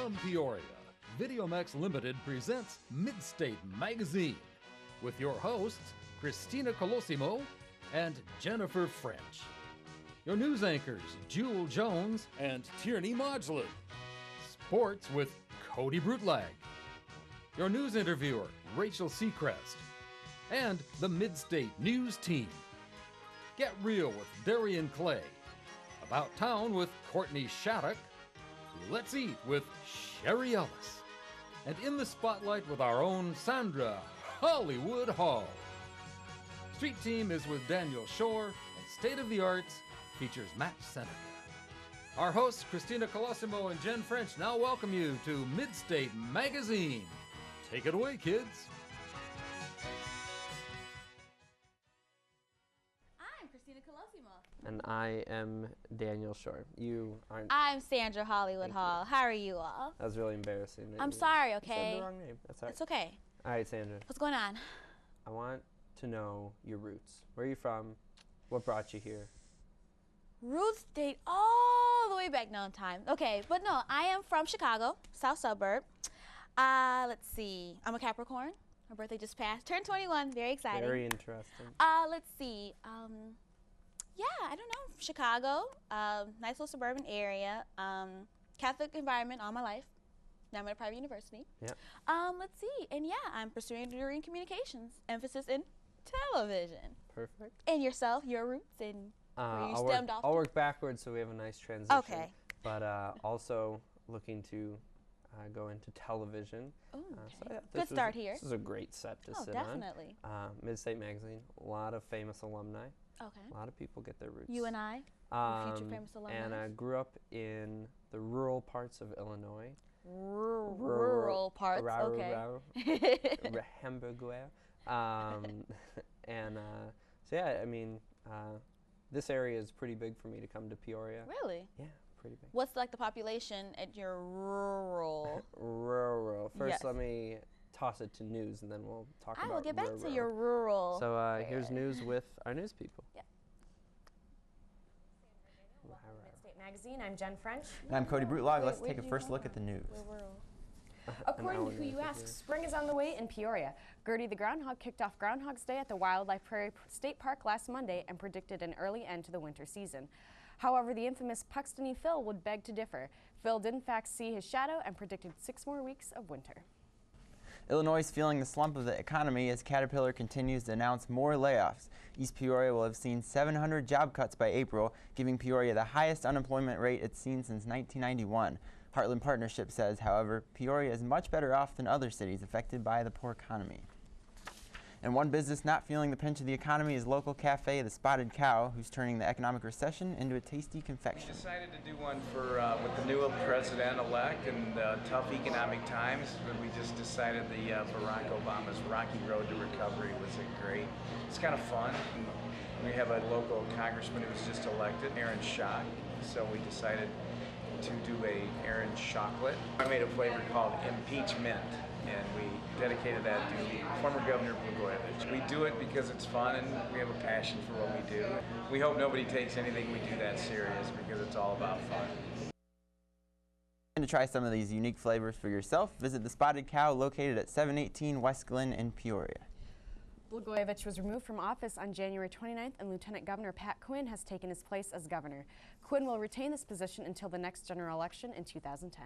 From Peoria, Videomax Limited presents Midstate Magazine with your hosts, Christina Colosimo and Jennifer French. Your news anchors, Jewel Jones and Tierney Modgley. Sports with Cody Brutlag. Your news interviewer, Rachel Seacrest. And the Midstate News Team. Get Real with Darian Clay. About Town with Courtney Shattuck. Let's Eat with Sherry Ellis. And In the Spotlight with our own Sandra Hollywood Hall. Street Team is with Daniel Shore, and State of the Arts features Matt Seneca. Our hosts, Christina Colosimo and Jen French, now welcome you to Midstate Magazine. Take it away, kids. I'm Christina Colosimo. And I am Daniel Shore. You aren't. I'm Sandra Hollywood Hall. How are you all? That was really embarrassing. I'm sorry, okay? You said the wrong name. That's all right. It's okay. All right, Sandra. What's going on? I want to know your roots. Where are you from? What brought you here? Roots date all the way back now in time. Okay, but no, I am from Chicago, South Suburb. Let's see. I'm a Capricorn. My birthday just passed. Turned 21. Very exciting. Very interesting. Let's see. Yeah, I don't know. Chicago. Nice little suburban area. Catholic environment all my life. Now I'm at a private university. Yeah. Let's see. And yeah, I'm pursuing a degree in communications. Emphasis in television. Perfect. And yourself, your roots, and where you stemmed off. I'll work backwards so we have a nice transition. Okay. But also looking to go into television. Ooh, So good start here. This is a great set to sit definitely. on. Midstate Magazine, a lot of famous alumni. Okay. A lot of people get their roots. You and I, future famous alumni. And I grew up in the rural parts of Illinois. Rural parts, okay. Hamburger. So yeah, I mean, this area is pretty big for me to come to Peoria. Really? Yeah, pretty big. What's like the population at your rural? Rural. First, Yes. let me toss it to news, and then we'll talk about I will get back to rural. your rural. So here's news with our news people. Yeah. Midstate Magazine. I'm Jen French. And I'm Cody Brutlag. Let's take a first look at the news. We're rural. According to Who You Ask, spring is on the way in Peoria. Gertie the Groundhog kicked off Groundhog's Day at the Wildlife Prairie State Park last Monday and predicted an early end to the winter season. However, the infamous Puxtony Phil would beg to differ. Phil did in fact see his shadow and predicted 6 more weeks of winter. Illinois is feeling the slump of the economy as Caterpillar continues to announce more layoffs. East Peoria will have seen 700 job cuts by April, giving Peoria the highest unemployment rate it's seen since 1991. Heartland Partnership says, however, Peoria is much better off than other cities affected by the poor economy. And one business not feeling the pinch of the economy is local cafe The Spotted Cow, who's turning the economic recession into a tasty confection. We decided to do one for with the new president-elect and tough economic times, but we just decided the Barack Obama's Rocky Road to Recovery was great. It's kind of fun. We have a local congressman who was just elected, Aaron Schock, so we decided to do a Aaron Chocolate. I made a flavor called Impeachment, and we dedicated that to former Governor Blagojevich. We do it because it's fun and we have a passion for what we do. We hope nobody takes anything we do that serious because it's all about fun. And to try some of these unique flavors for yourself, visit The Spotted Cow located at 718 West Glen in Peoria. Blagojevich was removed from office on January 29th, and Lieutenant Governor Pat Quinn has taken his place as governor. Quinn will retain this position until the next general election in 2010.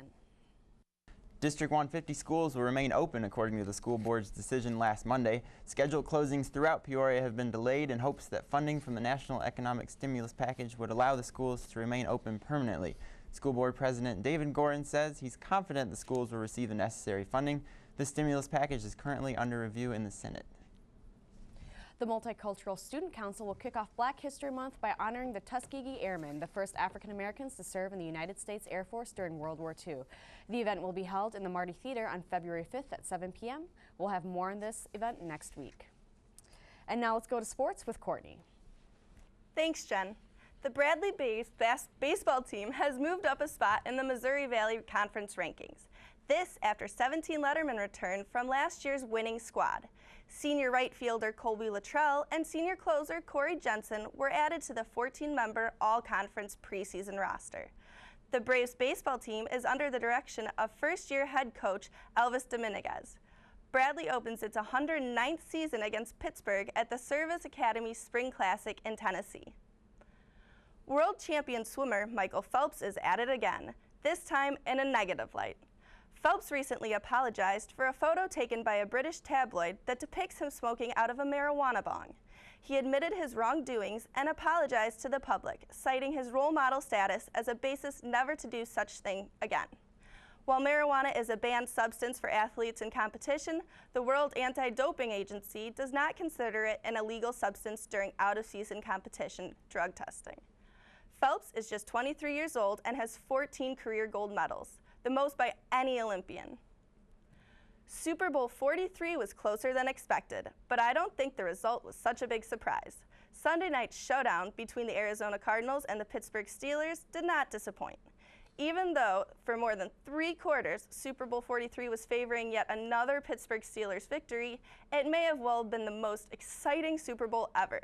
District 150 schools will remain open according to the school board's decision last Monday. Scheduled closings throughout Peoria have been delayed in hopes that funding from the National Economic Stimulus Package would allow the schools to remain open permanently. School Board President David Gorin says he's confident the schools will receive the necessary funding. The stimulus package is currently under review in the Senate. The Multicultural Student Council will kick off Black History Month by honoring the Tuskegee Airmen, the first African Americans to serve in the United States Air Force during World War II. The event will be held in the Marty Theater on February 5th at 7 p.m. We'll have more on this event next week. And now let's go to sports with Courtney. Thanks, Jen. The Bradley-based baseball team has moved up a spot in the Missouri Valley Conference rankings. This after 17 Letterman returned from last year's winning squad. Senior right fielder Colby Luttrell and senior closer Corey Jensen were added to the 14-member all-conference preseason roster. The Braves baseball team is under the direction of first-year head coach Elvis Dominguez. Bradley opens its 109th season against Pittsburgh at the Service Academy Spring Classic in Tennessee. World champion swimmer Michael Phelps is at it again, this time in a negative light. Phelps recently apologized for a photo taken by a British tabloid that depicts him smoking out of a marijuana bong. He admitted his wrongdoings and apologized to the public, citing his role model status as a basis never to do such thing again. While marijuana is a banned substance for athletes in competition, the World Anti-Doping Agency does not consider it an illegal substance during out-of-season competition drug testing. Phelps is just 23 years old and has 14 career gold medals, the most by any Olympian. Super Bowl 43 was closer than expected, but I don't think the result was such a big surprise. Sunday night's showdown between the Arizona Cardinals and the Pittsburgh Steelers did not disappoint. Even though, for more than 3 quarters, Super Bowl 43 was favoring yet another Pittsburgh Steelers victory, it may have well been the most exciting Super Bowl ever.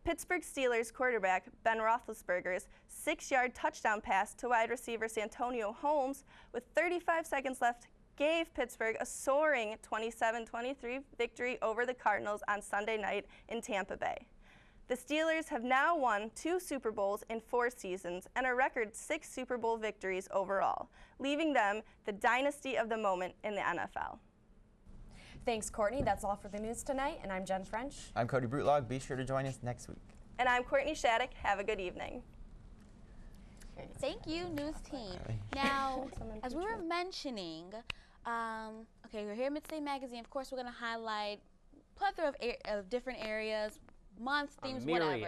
Pittsburgh Steelers quarterback Ben Roethlisberger's 6-yard touchdown pass to wide receiver Santonio Holmes with 35 seconds left gave Pittsburgh a soaring 27-23 victory over the Cardinals on Sunday night in Tampa Bay. The Steelers have now won 2 Super Bowls in 4 seasons and a record 6 Super Bowl victories overall, leaving them the dynasty of the moment in the NFL. Thanks, Courtney. That's all for the news tonight, and I'm Jen French. I'm Cody Brutlog. Be sure to join us next week. And I'm Courtney Shattuck. Have a good evening. Thank you, news team. Now, as we were mentioning, okay, we're here at Midstate Magazine. Of course, we're going to highlight a plethora of different areas, months, themes, whatever.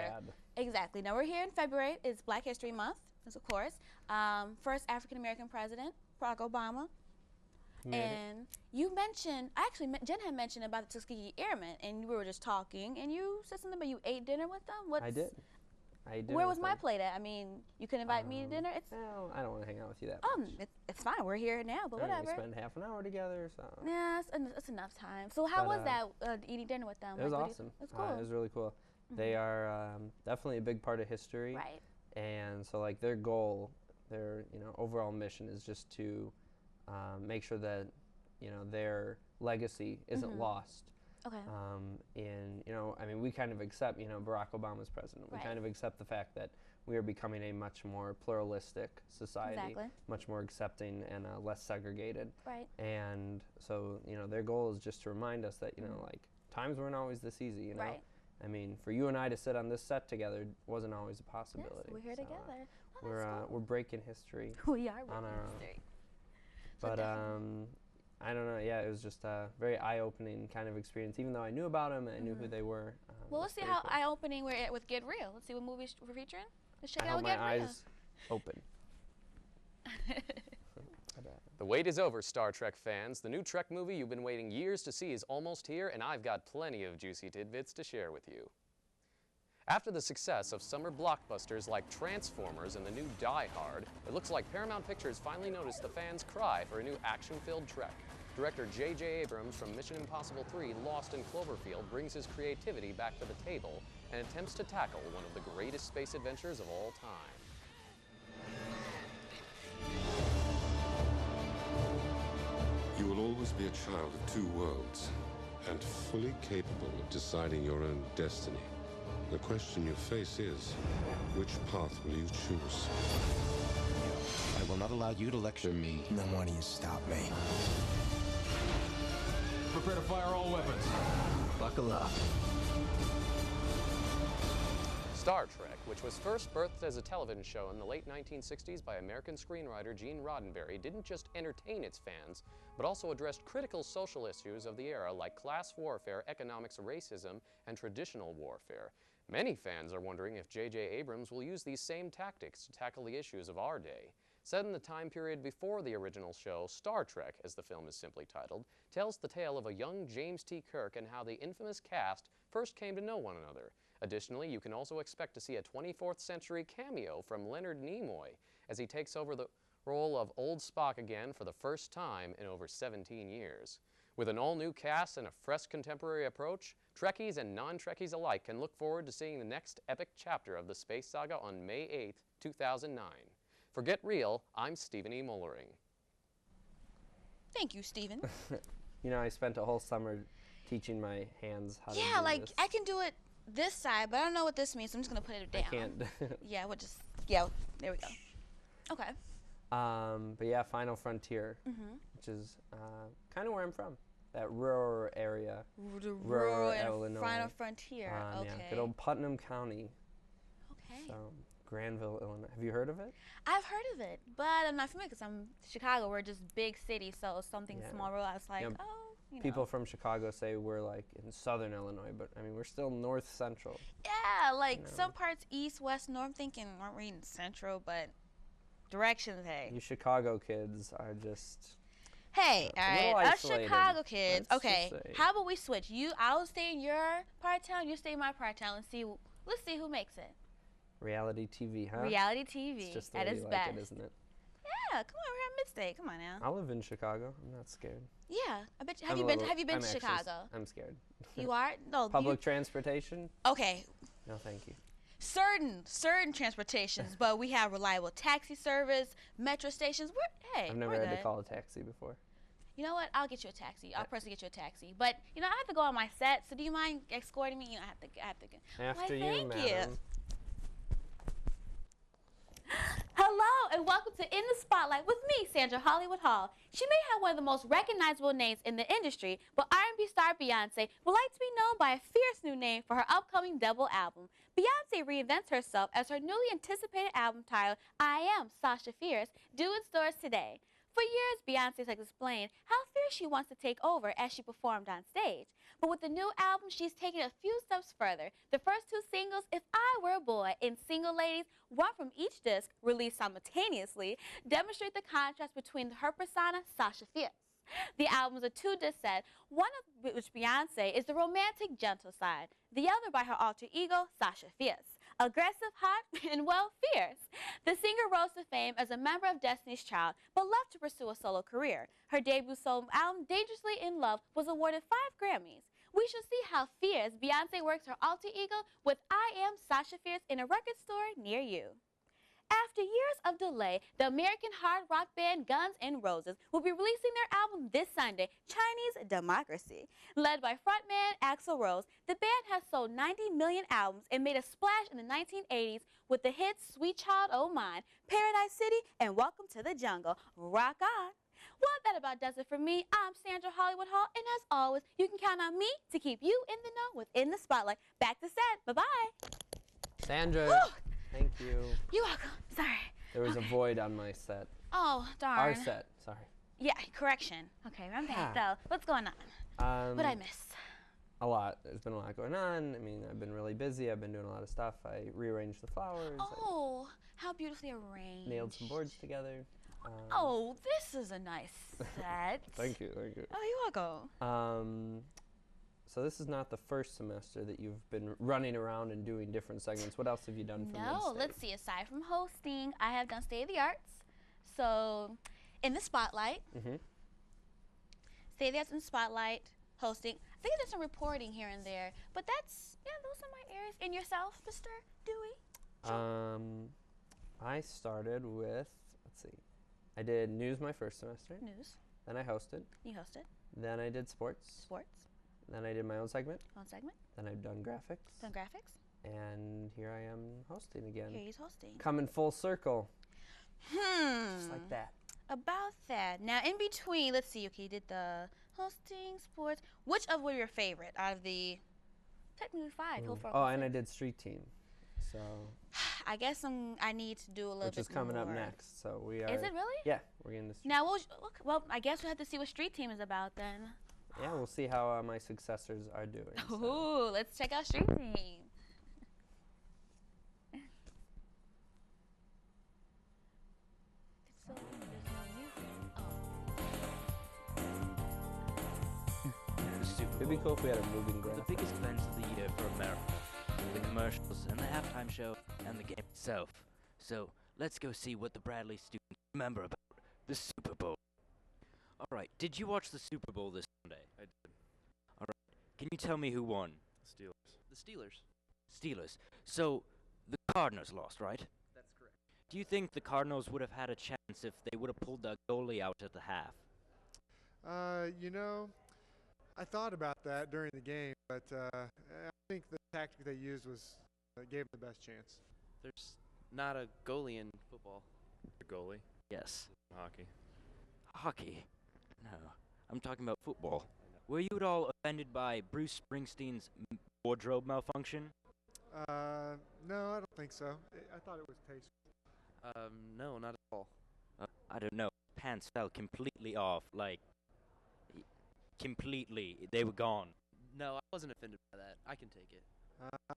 Exactly. Now, we're here in February. It's Black History Month, of course. First African-American president, Barack Obama. And you mentioned, actually, Jen had mentioned about the Tuskegee Airmen, and we were just talking, and you said something about you ate dinner with them? I did. Where was my plate at? I mean, you could invite me to dinner? Well, I don't want to hang out with you that much. It's fine. We're here now, but whatever. We spent half an hour together, so. Yeah, it's enough time. So how was that, eating dinner with them? It was awesome. It was cool. It was really cool. They are definitely a big part of history. Right. And so, like, their goal, their overall mission is just to make sure that their legacy isn't lost. Okay. I mean, we kind of accept, Barack Obama's president. We kind of accept the fact that we are becoming a much more pluralistic society, much more accepting and less segregated. Right. And so, their goal is just to remind us that, like, times weren't always this easy, Right. I mean, for you and I to sit on this set together wasn't always a possibility. Yes, we're here together. We're breaking history. We are on our own. history. But I don't know. Yeah, it was just a very eye-opening kind of experience. Even though I knew about them and I knew who they were. Well, let's see how eye-opening we're at with Get Real. Let's see what movies we're featuring. Let's check it out with Get Real. I hope my eyes open. The wait is over, Star Trek fans. The new Trek movie you've been waiting years to see is almost here, and I've got plenty of juicy tidbits to share with you. After the success of summer blockbusters like Transformers and the new Die Hard, it looks like Paramount Pictures finally noticed the fans' cry for a new action-filled Trek. Director J.J. Abrams from Mission Impossible 3 Lost in Cloverfield brings his creativity back to the table and attempts to tackle one of the greatest space adventures of all time. You will always be a child of 2 worlds and fully capable of deciding your own destiny. The question you face is, which path will you choose? I will not allow you to lecture me. Then why do you stop me? Prepare to fire all weapons. Buckle up. Star Trek, which was first birthed as a television show in the late 1960s by American screenwriter Gene Roddenberry, didn't just entertain its fans, but also addressed critical social issues of the era like class warfare, economics, racism, and traditional warfare. Many fans are wondering if J.J. Abrams will use these same tactics to tackle the issues of our day. Set in the time period before the original show, Star Trek, as the film is simply titled, tells the tale of a young James T. Kirk and how the infamous cast first came to know one another. Additionally, you can also expect to see a 24th century cameo from Leonard Nimoy as he takes over the role of Old Spock again for the first time in over 17 years. With an all-new cast and a fresh contemporary approach, Trekkies and non-Trekkies alike can look forward to seeing the next epic chapter of the space saga on May 8, 2009. For Get Real, I'm Stephen E. Mullering. Thank you, Stephen. You know, I spent a whole summer teaching my hands how to do Yeah, like this. I can do it this side, but I don't know what this means, so I'm just gonna put it down. I can't. Yeah, we'll just, yeah, there we go. Okay. But yeah, Final Frontier, which is kind of where I'm from. That rural area. Rural Illinois. Final Frontier, okay. Yeah, good old Putnam County. Okay. So, Granville, Illinois. Have you heard of it? I've heard of it, but I'm not familiar because I'm Chicago. We're just big city, so something small rural. I was like, you know. People from Chicago say we're like in southern Illinois, but I mean, we're still north central. Yeah, like some parts east, west, north. I'm thinking, aren't we in central, but directions, hey. You Chicago kids are just... Hey, all right, us Chicago kids. Let's Okay, how about we switch? I'll stay in your part of town, you stay in my part of town, and let's see who makes it. Reality TV, huh? Reality TV, it's just the at way its you best. Like it, isn't it? Yeah, come on, we're at Midstate. Come on now. I live in Chicago. I'm not scared. Yeah, I bet. Have you been to Chicago? I'm scared. You are? No. Public transportation? Okay. No, thank you. Certain transportations, but we have reliable taxi service, metro stations. I've never had to call a taxi before. You know what? I'll get you a taxi. I'll personally get you a taxi. But you know, I have to go on my set. So do you mind escorting me? You know, I have to. After you, thank madam. you. Hello and welcome to In the Spotlight with me, Sandra Hollywood Hall. She may have one of the most recognizable names in the industry, but R&B star Beyonce would like to be known by a fierce new name for her upcoming double album. Beyonce reinvents herself as her newly anticipated album titled I Am Sasha Fierce, due in stores today. For years, Beyonce has explained how fierce she wants to take over as she performed on stage. But with the new album, she's taken a few steps further. The first two singles, If I Were a Boy and Single Ladies, one from each disc, released simultaneously, demonstrate the contrast between her persona, Sasha Fierce. The album is a two-disc set, one of which Beyonce is the romantic, gentle side, the other by her alter ego, Sasha Fierce. Aggressive, hot, and, well, fierce. The singer rose to fame as a member of Destiny's Child, but left to pursue a solo career. Her debut solo album, Dangerously in Love, was awarded 5 Grammys. We shall see how fierce Beyonce works her alter ego with I Am Sasha Fierce in a record store near you. After years of delay, the American hard rock band Guns N' Roses will be releasing their album this Sunday, Chinese Democracy. Led by frontman Axl Rose, the band has sold 90 million albums and made a splash in the 1980s with the hits Sweet Child O' Mine, Paradise City, and Welcome to the Jungle. Rock on! Well, that about does it for me. I'm Sandra Hollywood Hall, and as always, you can count on me to keep you in the know within the spotlight. Back to set. Bye-bye. Sandra. Woo! Thank you. You're welcome. Sorry. There was a void on my set. Oh, darn. Our set, sorry. Yeah, correction. Okay, I'm back though. What's going on? What'd I miss? A lot. There's been a lot going on. I mean, I've been really busy. I've been doing a lot of stuff. I rearranged the flowers. Oh, how beautifully arranged. Nailed some boards together. Oh, this is a nice set. Thank you, thank you. Oh, you're welcome. So this is not the first semester that you've been running around and doing different segments. What else have you done for No, Midstate? let's see. Aside from hosting, I have done State of the Arts. So, in the Spotlight. State of the Arts in the Spotlight, hosting. I think I did some reporting here and there. But that's, yeah, those are my areas. And yourself, Mr. Dewey? I started with, let's see. I did news my first semester. News. Then I hosted. You hosted. Then I did sports. Sports. Then I did my own segment. Own segment. Then I've done graphics. Done graphics. And here I am hosting again. Here he's hosting. Coming full circle. Just like that. About that. Now, in between, let's see. Okay, you did the hosting, sports. Which of were your favorite out of the technically 5? Oh, and I did street team. So. I guess I need to do a little bit more. Which is coming up next. So we are. Is it really? Yeah, we're getting this. Now, well, I guess we'll have to see what street team is about then. Yeah, we'll see how my successors are doing. Ooh, let's check out street team. It'd be cool if we had a moving graphic. The biggest events of the year for America. The commercials and the halftime show and the game itself. So, let's go see what the Bradley students remember about the Super Bowl. Alright, did you watch the Super Bowl this Sunday? I did. Alright, can you tell me who won? The Steelers. The Steelers. Steelers. So, the Cardinals lost, right? That's correct. Do you think the Cardinals would have had a chance if they would have pulled the goalie out at the half? You know, I thought about that during the game, but I think the tactic they used was gave them the best chance. There's not a goalie in football. A goalie? Yes. Hockey. Hockey? No. I'm talking about football. Were you at all offended by Bruce Springsteen's wardrobe malfunction? No, I don't think so. I thought it was tasteful. No, not at all. I don't know. Pants fell completely off, like, completely. They were gone. No, I wasn't offended by that. I can take it.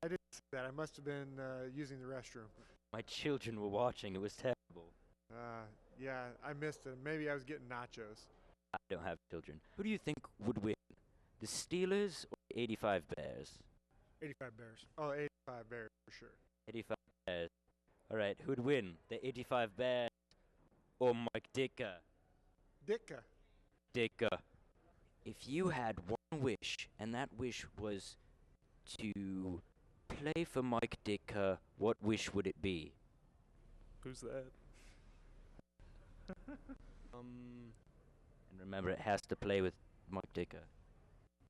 I didn't see that. I must have been using the restroom. My children were watching. It was terrible. Yeah, I missed it. Maybe I was getting nachos. I don't have children. Who do you think would win? The Steelers or the 85 Bears? 85 Bears. Oh, 85 Bears for sure. 85 Bears. All right, who'd win? The 85 Bears or Mike Ditka? Ditka. Ditka. If you had one wish, and that wish was to play for Mike Ditka, what wish would it be? Who's that? And remember, it has to play with Mike Ditka.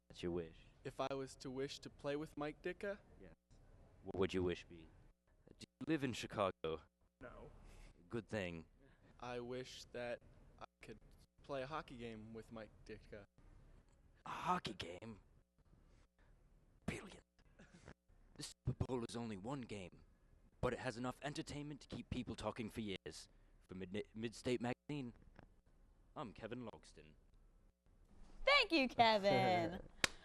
That's your wish. If I was to wish to play with Mike Ditka? Yes. What would your wish be? Do you live in Chicago? No. Good thing. I wish that I could play a hockey game with Mike Ditka. A hockey game? Brilliant. The Super Bowl is only one game, but it has enough entertainment to keep people talking for years. For Midstate Magazine, I'm Kevin Logston. Thank you, Kevin.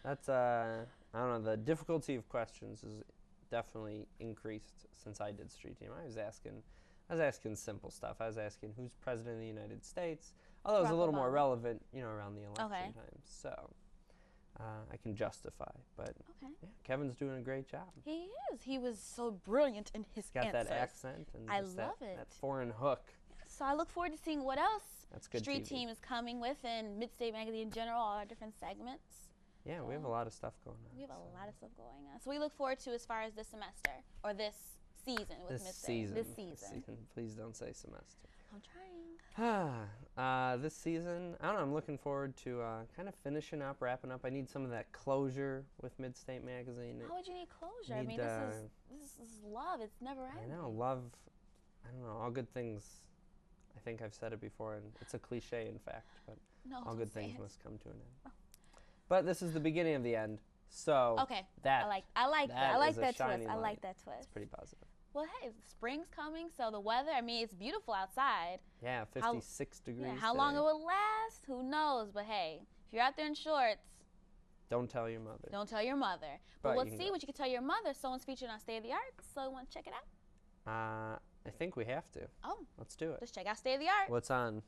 That's, I don't know, the difficulty of questions has definitely increased since I did Street Team. I was asking simple stuff. I was asking who's president of the United States, although it was a little more relevant, you know, around the election time. So I can justify. But yeah, Kevin's doing a great job. He is. He was so brilliant in his Got answers. that accent and I just love it. that foreign hook. So I look forward to seeing what else That's good Street TV. Team is coming with and Midstate Magazine in general, all our different segments. Yeah, we have a lot of stuff going on. We have a lot of stuff going on. So we look forward to as far as this semester or this season with Midstate. This season. Please don't say semester. I'm trying. This season, I don't know, I'm looking forward to kind of finishing up, wrapping up. I need some of that closure with Midstate Magazine. Why would you need closure? I mean, this is love. It's never ending. I know, love, I don't know, all good things. I think I've said it before, and it's a cliche, in fact, but all good things must come to an end. Oh. But this is the beginning of the end, so I like that twist. I like that twist. It's pretty positive. Well, hey, spring's coming, so the weather, I mean, it's beautiful outside. Yeah, 56 degrees. Yeah, how long it will last, who knows? But hey, if you're out there in shorts, don't tell your mother. Don't tell your mother. But let's see what you can tell your mother. Someone's featured on State of the Arts, so you want to check it out? I think we have to. Oh. Let's do it. Let's check out State of the Art. What's on?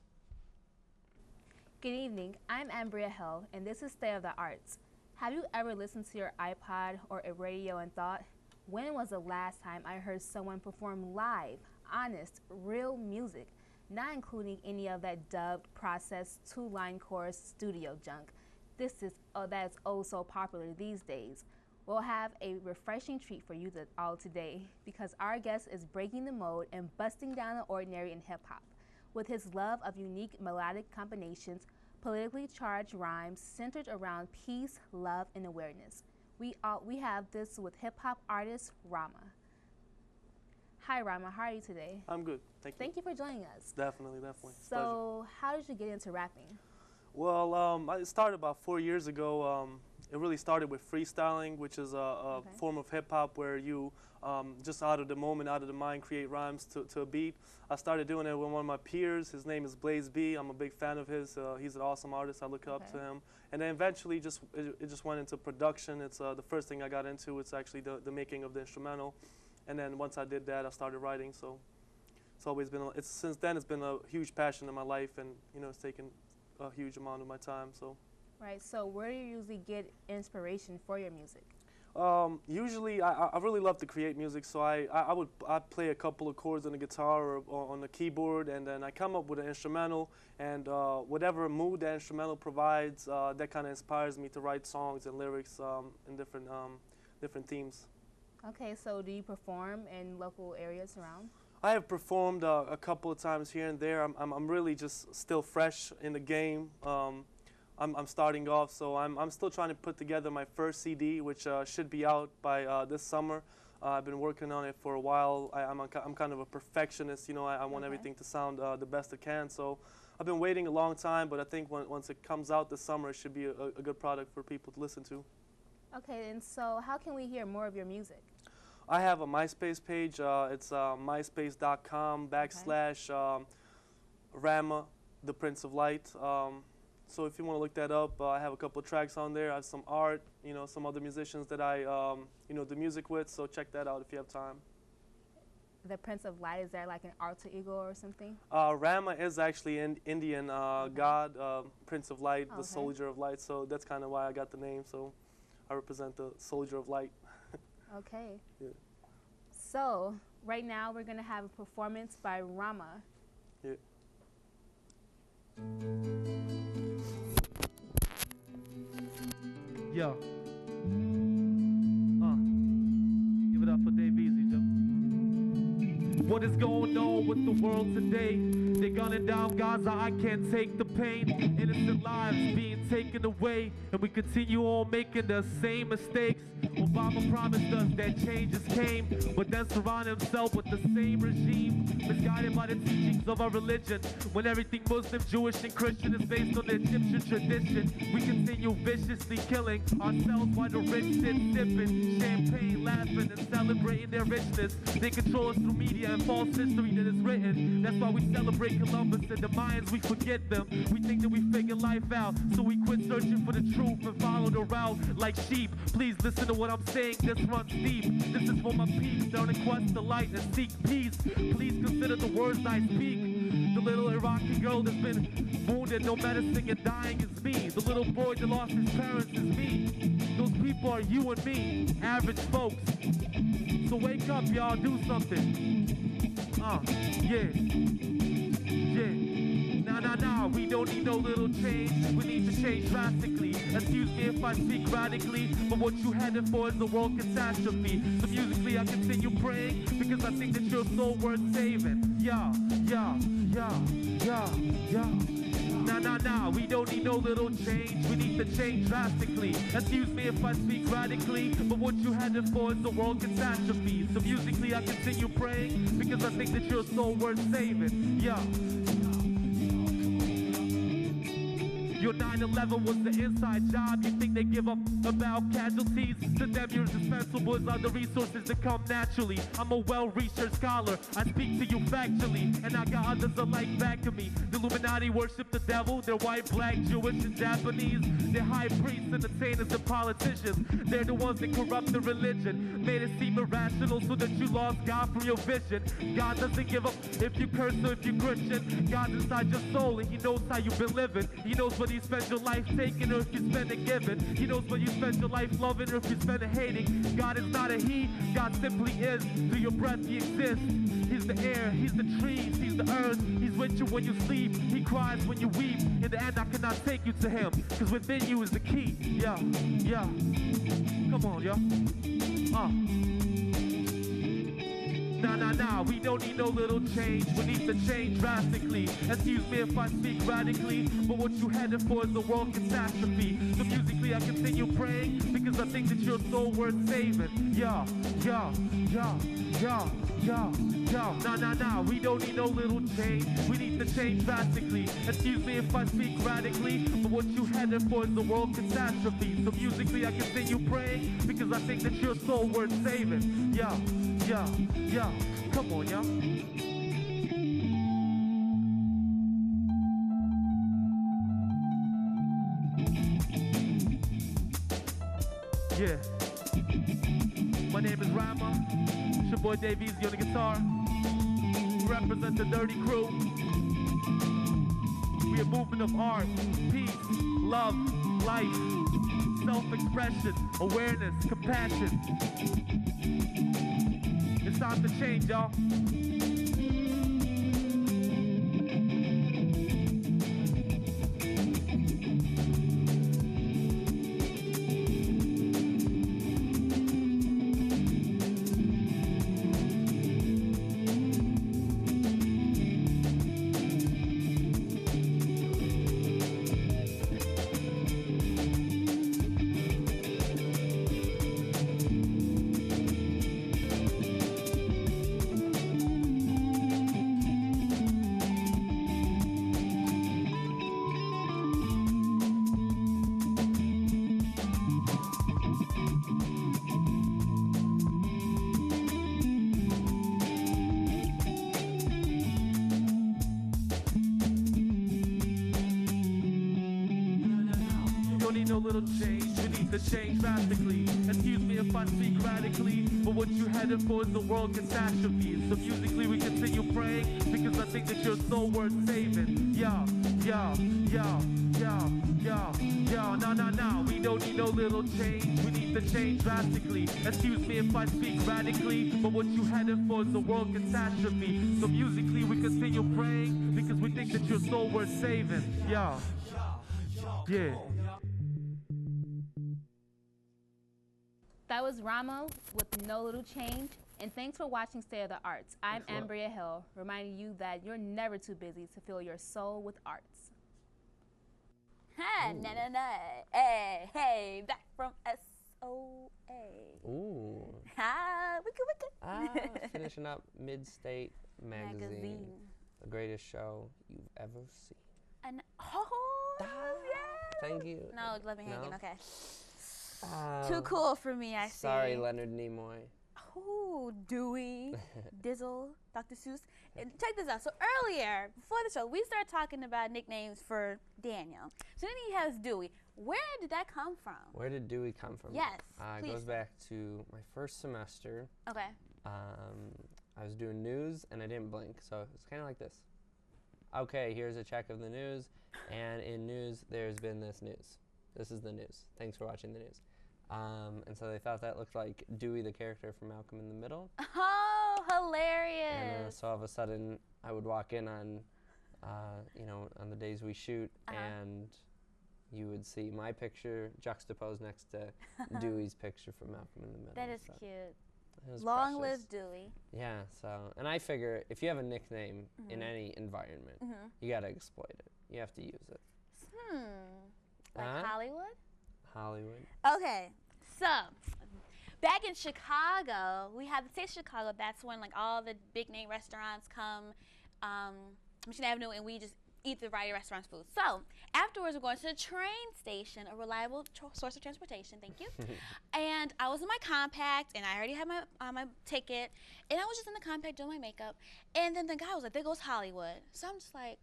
Good evening. I'm Ambria Hill, and this is State of the Arts. Have you ever listened to your iPod or a radio and thought, when was the last time I heard someone perform live, honest, real music, not including any of that dubbed, processed, two-line chorus studio junk? This is that's oh so popular these days. We'll have a refreshing treat for you all today because our guest is breaking the mold and busting down the ordinary in hip-hop. With his love of unique melodic combinations, politically charged rhymes centered around peace, love, and awareness. We have this with hip-hop artist Rama. Hi Rama, how are you today? I'm good, thank you. Thank you for joining us. Definitely. So, how did you get into rapping? Well, I started about 4 years ago. It really started with freestyling, which is a form of hip-hop where you just out of the moment, out of the mind, create rhymes to a beat. I started doing it with one of my peers. His name is Blaze B. I'm a big fan of his. He's an awesome artist. I look up to him. And then eventually it just went into production. It's the first thing I got into. It's actually the making of the instrumental. And then once I did that, I started writing. So it's always been, since then it's been a huge passion in my life, and it's taken a huge amount of my time. So. Right, so where do you usually get inspiration for your music? Usually, I really love to create music, so I'd play a couple of chords on the guitar or on the keyboard, and then I come up with an instrumental, and whatever mood that instrumental provides, that kind of inspires me to write songs and lyrics in different themes. Okay, so do you perform in local areas around? I have performed a couple of times here and there. I'm really just still fresh in the game. I'm starting off, so I'm still trying to put together my first CD, which should be out by this summer. I've been working on it for a while. I'm kind of a perfectionist, you know. I want everything to sound the best it can. So I've been waiting a long time, but I think once it comes out this summer, it should be a good product for people to listen to. Okay, and so how can we hear more of your music? I have a MySpace page. It's myspace.com/Rama, the Prince of Light. So if you want to look that up, I have a couple of tracks on there. I have some art, you know, some other musicians that I, do music with. So check that out if you have time. The Prince of Light, is there like an alter ego or something? Rama is actually an Indian god, Prince of Light, the Soldier of Light. So that's kind of why I got the name. So I represent the Soldier of Light. Okay. Yeah. So right now we're going to have a performance by Rama. Yeah. Yo. Give it up for Dave Easy, Joe. What is going on with the world today? They're gunning down Gaza, I can't take the pain. Innocent lives being taken away, and we continue on making the same mistakes. Obama promised us that changes came, but then surrounded himself with the same regime, misguided by the teachings of our religion. When everything Muslim, Jewish, and Christian is based on the Egyptian tradition, we continue viciously killing ourselves while the rich sit sipping champagne, laughing and celebrating their richness. They control us through media and false history that is written. That's why we celebrate Columbus and the Mayans, we forget them. We think that we figure life out, so we quit searching for the truth and follow the route like sheep. Please listen to what I'm saying, this runs deep. This is for my peeps, they're on a quest to light and seek peace. Please consider the words I speak. The little Iraqi girl that's been wounded, no medicine and dying is me. The little boy that lost his parents is me. Those people are you and me, average folks. So wake up, y'all, do something. Yeah. Nah, we don't need no little change. We need to change drastically. Excuse me if I speak radically, but what you headed for is a world catastrophe. So musically I continue praying, because I think that you're so worth saving. Yeah. Nah, we don't need no little change. We need to change drastically. Excuse me if I speak radically, but what you headed for is a world catastrophe. So musically I continue praying, because I think that you're so worth saving. Yeah. Your 9/11 was the inside job. You think they give up about casualties? To them, you're dispensable as other resources that come naturally. I'm a well-researched scholar. I speak to you factually, and I got others alike back of me. The Illuminati worship the devil. They're white, black, Jewish, and Japanese. They're high priests, entertainers, and politicians. They're the ones that corrupt the religion. Made it seem irrational so that you lost God from your vision. God doesn't give up if you curse or if you're Christian. God's inside your soul, and He knows how you've been living. He knows what you spend your life taking or if you spend it giving. He knows what you spend your life loving or if you spend it hating. God is not a he, God simply is. Through your breath He exists. He's the air, He's the trees, He's the earth. He's with you when you sleep, He cries when you weep. In the end I cannot take you to Him, cause within you is the key. Yeah. Come on, yo. Nah, we don't need no little change. We need to change drastically. Excuse me if I speak radically, but what you headed for is a world catastrophe. So musically I continue praying, because I think that you're so worth saving. Yeah. Nah, we don't need no little change. We need to change drastically. Excuse me if I speak radically, but what you headed for is a world catastrophe. So musically I continue praying, because I think that you're so worth saving. Yeah. Come on, y'all. Yeah. My name is Rama. It's your boy Dave Easy on the guitar. We represent the Dirty Crew. We a movement of art, peace, love, life, self-expression, awareness, compassion. It's time to change, y'all. don't need no little change, we need to change drastically. Excuse me if I speak radically, but what you headed for is the world catastrophe. So musically we continue praying, because I think that you're so worth saving. Yo, yo, yo, yo, yo, yo, no, we don't need no little change, we need to change drastically. Excuse me if I speak radically, but what you headed for is the world catastrophe. So musically we continue praying, because we think that you're so worth saving. Yo, yeah. That was Ramo with No Little Change, and thanks for watching State of the Arts. I'm Ambria Hill, reminding you that you're never too busy to fill your soul with arts. Ha, na na na. Hey, back from SOA. Ooh. Ha, wicked. Finishing up Midstate magazine. The greatest show you've ever seen. And yeah. Thank you. No, let me hang in. Okay. Uh, Too cool for me, I see. Sorry, Leonard Nimoy. Ooh, Dewey, Dizzle, Dr. Seuss. And check this out. So earlier, before the show, we started talking about nicknames for Daniel. So then he has Dewey. Where did that come from? Where did Dewey come from? Yes, It goes back to my first semester. Okay. I was doing news and I didn't blink, so it's kind of like this. Okay, here's a check of the news, and in news, there's been this news. This is the news. Thanks for watching the news. And so they thought that looked like Dewey, the character from Malcolm in the Middle. Oh, hilarious. And so all of a sudden, I would walk in on, on the days we shoot, and you would see my picture juxtaposed next to Dewey's picture from Malcolm in the Middle. That is so cute. it was Long precious. live Dewey. Yeah, so, and I figure if you have a nickname in any environment, you got to exploit it. You have to use it. Like Hollywood? Hollywood. Okay, so back in Chicago, we have the state of Chicago. That's when like all the big name restaurants come, Michigan Avenue, and we just eat the variety of restaurants' food. So afterwards, we're going to the train station, a reliable source of transportation. Thank you. And I was in my compact, and I already had my ticket, and I was just in the compact doing my makeup. And then the guy was like, "There goes Hollywood." So I'm just like,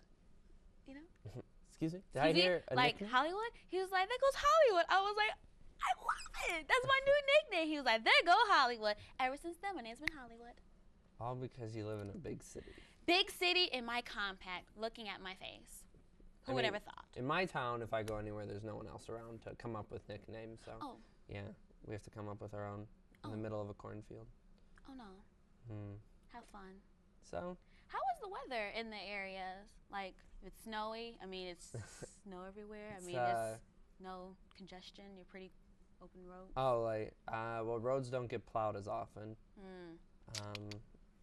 you know. Excuse me? Did I hear a like nickname? Hollywood? He was like, "There goes Hollywood." I was like, "I love it. That's my new nickname." He was like, "There go Hollywood." Ever since then, my name's been Hollywood. All because you live in a big city. Big city in my compact, looking at my face. Who would ever thought? In my town, if I go anywhere, there's no one else around to come up with nicknames. So yeah, we have to come up with our own in the middle of a cornfield. Oh no. Have fun. So. How is the weather in the areas? Like, it's snowy. I mean, it's snow everywhere. I mean, it's no congestion. You're pretty open road. Oh, like, well, roads don't get plowed as often.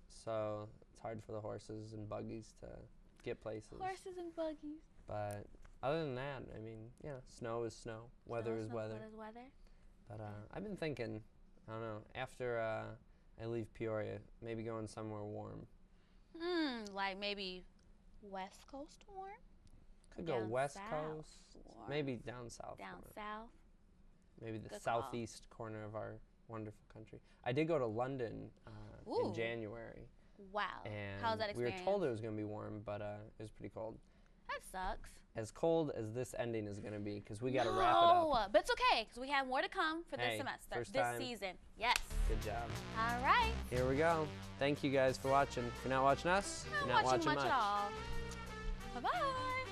So it's hard for the horses and buggies to get places. Horses and buggies. But other than that, I mean, yeah, snow is snow. Weather is weather. Weather is weather. But I've been thinking, I don't know, after I leave Peoria, maybe going somewhere warm. Like maybe West Coast warm? Could go West Coast, maybe down south. Down south. Maybe the southeast corner of our wonderful country. I did go to London in January. Wow. And how was that experience? We were told it was going to be warm, but it was pretty cold. That sucks. As cold as this ending is going to be, because we got to wrap it up. But it's okay, because we have more to come for this semester, this season. Yes. Good job. All right. Here we go. Thank you guys for watching. If you're not watching us, you're not watching much. At all. Bye-bye.